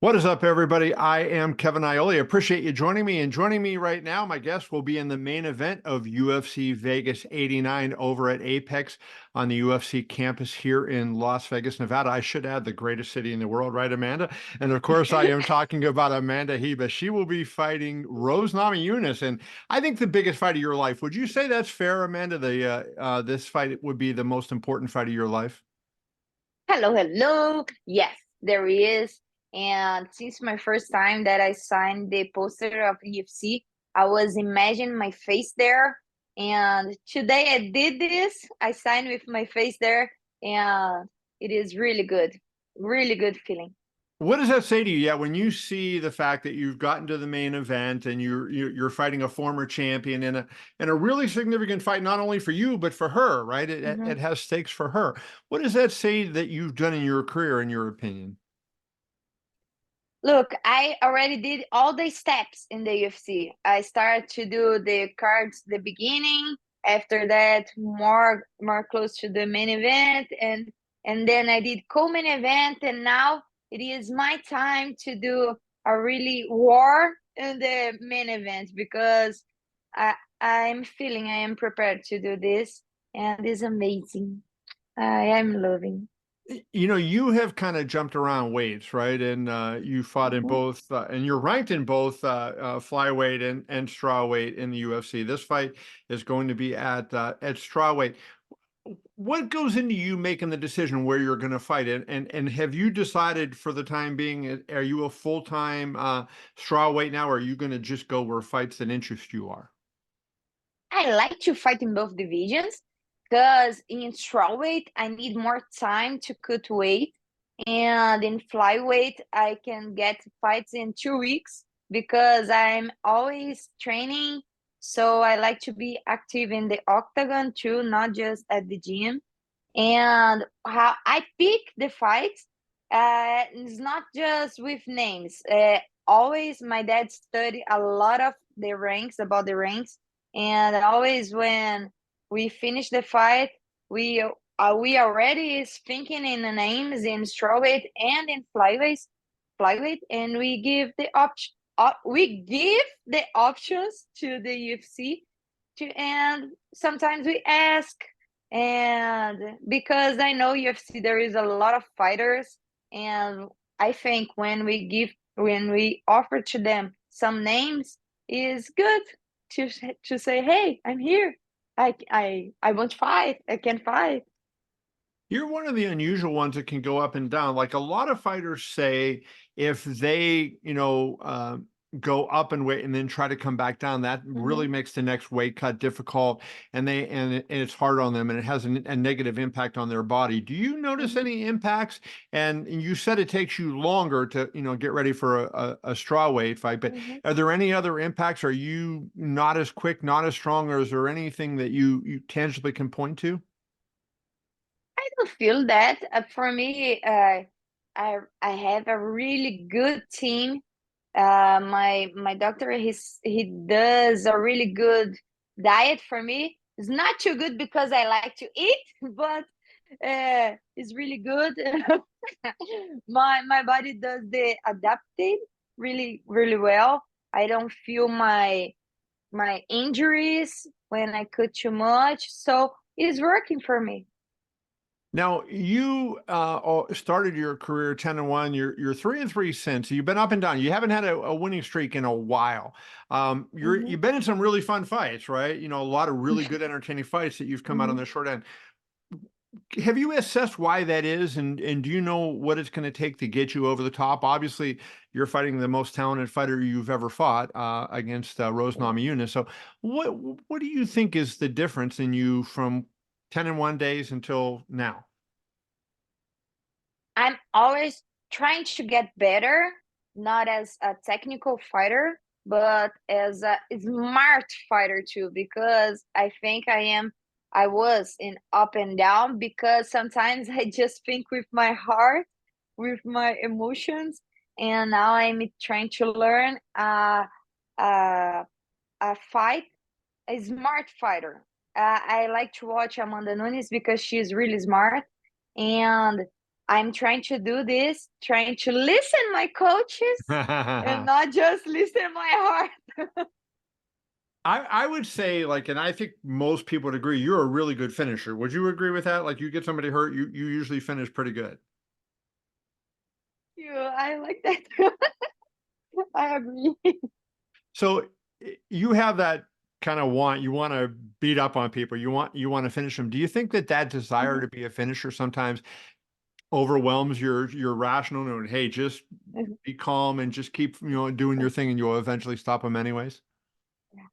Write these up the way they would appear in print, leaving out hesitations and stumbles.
What is up, everybody? I am Kevin Ioli. Appreciate you joining me. And joining me right now, my guest will be in the main event of UFC Vegas 89 over at Apex on the UFC campus here in Las Vegas, Nevada. I should add the greatest city in the world, right, Amanda? And of course, I am talking about Amanda Ribas. She will be fighting Rose Namajunas, and I think the biggest fight of your life. Would you say that's fair, Amanda? This fight would be the most important fight of your life? Hello, hello. Yes, there is. And since my first time that I signed the poster of UFC, I was imagining my face there. And today I did this. I signed with my face there, and it is really good. Really good feeling. What does that say to you? Yeah, when you see the fact that you've gotten to the main event and you're fighting a former champion in a really significant fight, not only for you but for her, right? It Mhm. has stakes for her. What does that say that you've done in your career, in your opinion? Look, I already did all the steps in the UFC. I started to do the cards the beginning, after that more close to the main event, and then I did co-main event, and now it is my time to do a really war in the main event because I I'm feeling I am prepared to do this, and it's amazing. I am loving. You know, you have kind of jumped around weights, right? And you fought in Mhm. both, and you're ranked in both flyweight and strawweight in the UFC. This fight is going to be at strawweight. What goes into you making the decision where you're going to fight it? And have you decided for the time being, are you a full-time strawweight now, or are you going to just go where fights that interest you are? I like to fight in both divisions because in strawweight I need more time to cut weight, and in flyweight I can get fights in 2 weeks because I'm always training. So I like to be active in the octagon too, not just at the gym. And how I pick the fights is not just with names. Always, my dad studied a lot of the ranks about the ranks, and always when we finish the fight, we already is thinking in the names in strawweight and in flyweight, and we give the option. We give the options to the UFC to, and sometimes we ask, and because I know UFC, there is a lot of fighters, and I think when we offer to them some names, is good to say, "Hey, I'm here. I want to fight. I can fight." You're one of the unusual ones that can go up and down. Like a lot of fighters say, if they, go up in weight and then try to come back down, that really Mhm, makes the next weight cut difficult, and it's hard on them, and it has a negative impact on their body. Do you notice mhm, any impacts? And you said it takes you longer to, get ready for a straw weight fight, but mhm. are there any other impacts? Are you not as quick, not as strong, or is there anything that you tangibly can point to? I don't feel that. For me, I have a really good team. My doctor, he does a really good diet for me. It's not too good because I like to eat, but it's really good. My body does the adapted really well. I don't feel my injuries when I cut too much, so it's working for me. Now you started your career 10-1. You're 3-3 since. So you've been up and down. You haven't had a winning streak in a while. You've Mhm. been in some really fun fights, right? You know, a lot of really good, entertaining fights that you've come out on Mhm. the short end. Have you assessed why that is, and do you know what it's going to take to get you over the top? Obviously, you're fighting the most talented fighter you've ever fought against Rose Namajunas. So, what do you think is the difference in you from 10-1 days until now? I'm always trying to get better, not as a technical fighter, but as a smart fighter too, because I think I was in up and down because sometimes I just think with my heart, with my emotions, and now I'm trying to learn uh, a fight, a smart fighter. I like to watch Amanda Nunes because she's really smart, and I'm trying to do this, trying to listen my coaches and not just listen my heart. I would say, like, and I think most people would agree, you're a really good finisher. Would you agree with that? Like, you get somebody hurt, you usually finish pretty good. Yeah, I like that. I agree. So you have that kind of you want to beat up on people. You want to finish them. Do you think that that desire Mhm, to be a finisher sometimes overwhelms your rational and hey, just mhm. be calm and just keep, doing your thing and you'll eventually stop them anyways?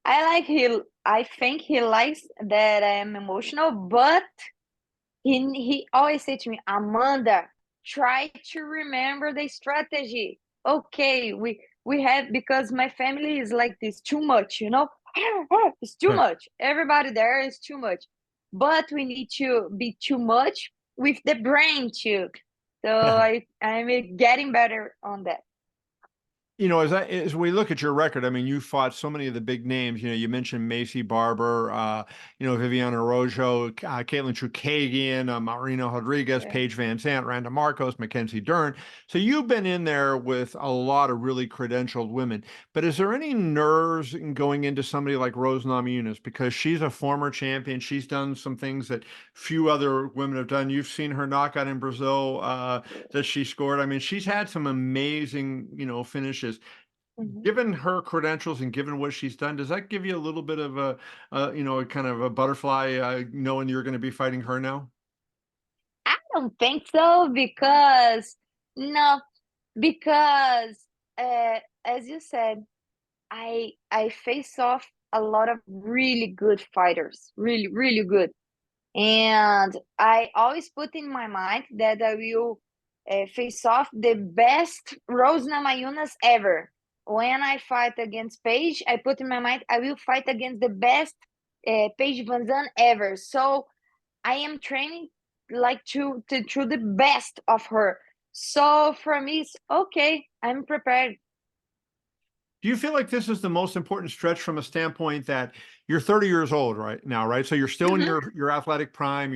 I think he likes that I am emotional, but he always say to me, Amanda, try to remember the strategy. Okay, we have, because my family is like this too much, you know. It's too much. Everybody there is too much. But we need to be too much with the brain too. So I'm getting better on that. As we look at your record, I mean, you fought so many of the big names. You mentioned Macy Barber, Viviana Araújo, Caitlin Chukagian, Marina Rodriguez, Yeah. Paige Van Zandt, Randa Marcos, Mackenzie Dern. So you've been in there with a lot of really credentialed women. But is there any nerves in going into somebody like Rose Namajunas, because she's a former champion? She's done some things that few other women have done. You've seen her knockout in Brazil that she scored. I mean, she's had some amazing, finishes. Mhm. Given her credentials and given what she's done, does that give you a little bit of a kind of a butterfly, knowing you're going to be fighting her now? I don't think so because no, because as you said, I face off a lot of really good fighters, really really good, and I always put in my mind that I will face off the best Rose Namajunas ever. When I fight against Paige, I put in my mind I will fight against the best Paige Van Zandt ever. So I am training like to the best of her. So for me, it's okay. I'm prepared. Do you feel like this is the most important stretch from a standpoint that you're 30 years old right now, right? So you're still in Mhm. your athletic prime.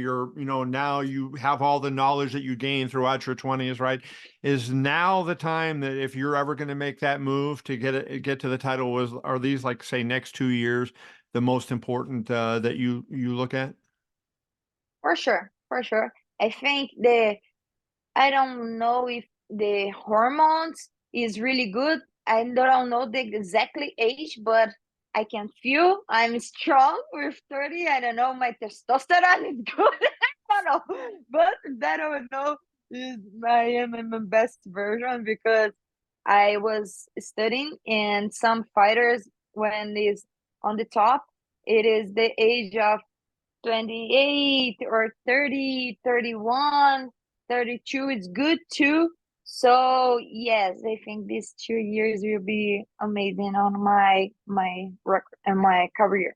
Now you have all the knowledge that you gained throughout your 20s, right? Is now the time that if you're ever going to make that move to get to the title, are these, like, say, next 2 years the most important that you look at? For sure, for sure. I think I don't know if the hormones is really good. I don't know the exactly age, but I can feel I'm strong with 30. I don't know, my testosterone is good. I don't know. But that I would know is I am in my best version because I was studying and some fighters when is on the top, it is the age of 28 or 30, 31, 32 is good too. So yes, I think these 2 years will be amazing on my record and my career.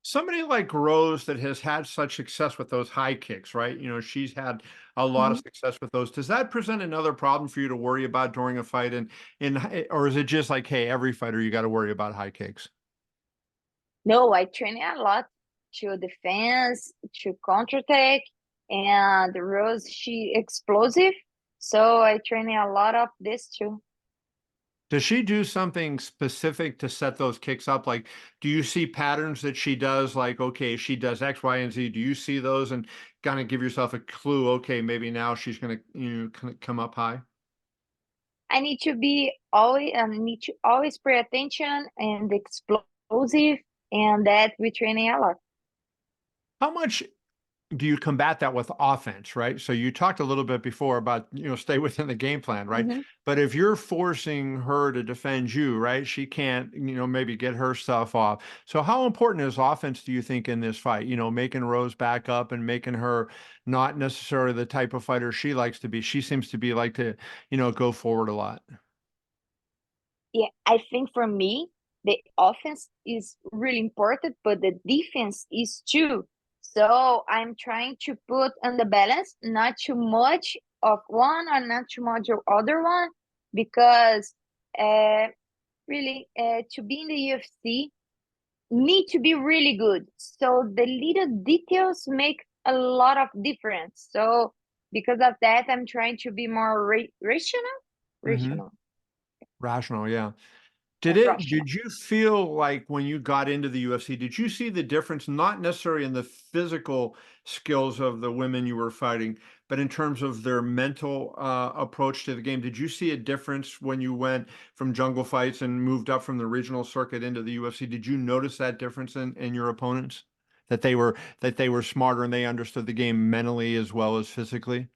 Somebody like Rose that has had such success with those high kicks, right? She's had a lot of Mhm. success with those. Does that present another problem for you to worry about during a fight? Or is it just like, hey, every fighter you got to worry about high kicks? No, I train a lot to defense, to counterattack, and Rose she explosive. So I train a lot of this too. Does she do something specific to set those kicks up? Like, do you see patterns that she does? Like, okay, she does X, Y, and Z. Do you see those and kind of give yourself a clue? Okay, maybe now she's going to come up high. I need to always pay attention and explosive, and that we training a lot. How much do you combat that with offense, right? So you talked a little bit before about, stay within the game plan, right? Mhm. But if you're forcing her to defend you, right, she can't, maybe get her stuff off. So how important is offense, do you think, in this fight? Making Rose back up and making her not necessarily the type of fighter she likes to be. She seems to be like to, go forward a lot. Yeah, I think for me, the offense is really important, but the defense is too. So I'm trying to put on the balance, not too much of one or not too much of other one, because uh, really to be in the UFC need to be really good. So the little details make a lot of difference. So because of that, I'm trying to be more rational, Hmm. rational, Rational, yeah. rational. Did you feel like when you got into the UFC, did you see the difference, not necessarily in the physical skills of the women you were fighting, but in terms of their mental approach to the game? Did you see a difference when you went from jungle fights and moved up from the regional circuit into the UFC? Did you notice that difference in your opponents? That they were smarter and they understood the game mentally as well as physically?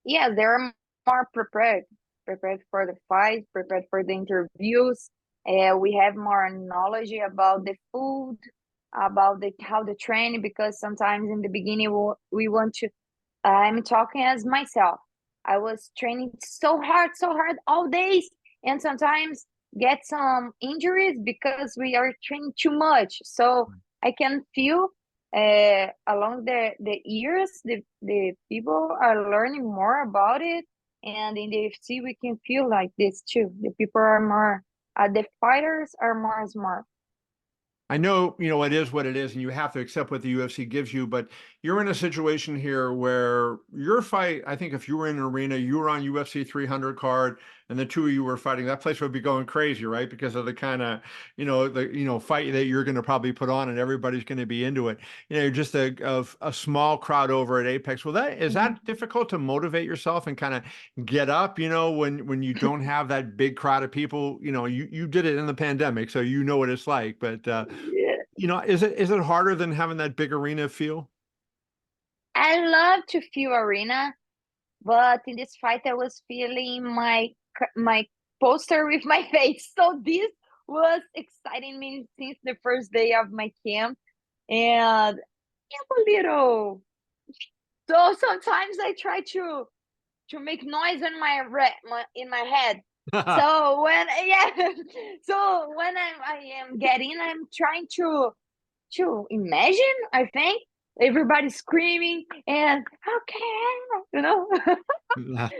Yeah, they're more prepared, prepared for the fight, prepared for the interviews. We have more knowledge about the food, about the how to train, because sometimes in the beginning we want to. I'm talking as myself. I was training so hard all days, and sometimes get some injuries because we are training too much. So I can feel along the years, the people are learning more about it, and in the UFC we can feel like this too. The people are more, the fighters are more smart. I know, it is what it is, and you have to accept what the UFC gives you, but you're in a situation here where your fight, I think if you were in an arena, you were on UFC 300 card, and the two of you were fighting, that place would be going crazy, right? Because of the kind of, fight that you're going to probably put on, and everybody's going to be into it. Just a small crowd over at Apex. Well, is Mhm. that difficult to motivate yourself and kind of get up, when you don't have that big crowd of people? You did it in the pandemic, so you know what it's like, but Yeah. is it harder than having that big arena feel? I love to feel arena, but in this fight I was feeling my poster with my face. So this was exciting me since the first day of my camp, and I'm a little. So sometimes I try to make noise in in my head. So when yeah, so when I am getting, I'm trying to imagine. I think everybody screaming and okay, you know. That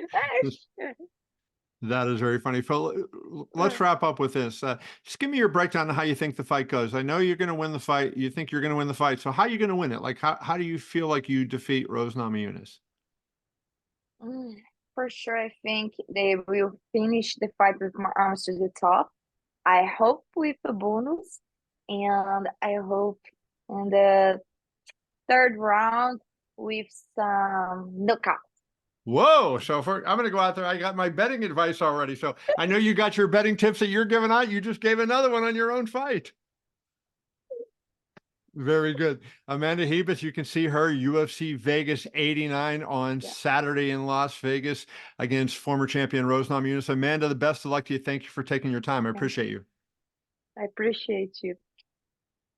that is very funny. Phil, let's wrap up with this. Just give me your breakdown on how you think the fight goes. I know you're going to win the fight. You think you're going to win the fight. So how are you going to win it? Like, how do you feel like you defeat Rose Namajunas? Mm, for sure, I think they will finish the fight with my arms to the top. I hope with a bonus, and I hope in the third round with some knockout. Whoa. So I'm going to go out there. I got my betting advice already. So I know you got your betting tips that you're giving out. You just gave another one on your own fight. Very good. Amanda Ribas, you can see her UFC Vegas 89 on Yeah, Saturday in Las Vegas against former champion Rose Namajunas. Amanda, the best of luck to you. Thank you for taking your time. I yeah. appreciate you. I appreciate you.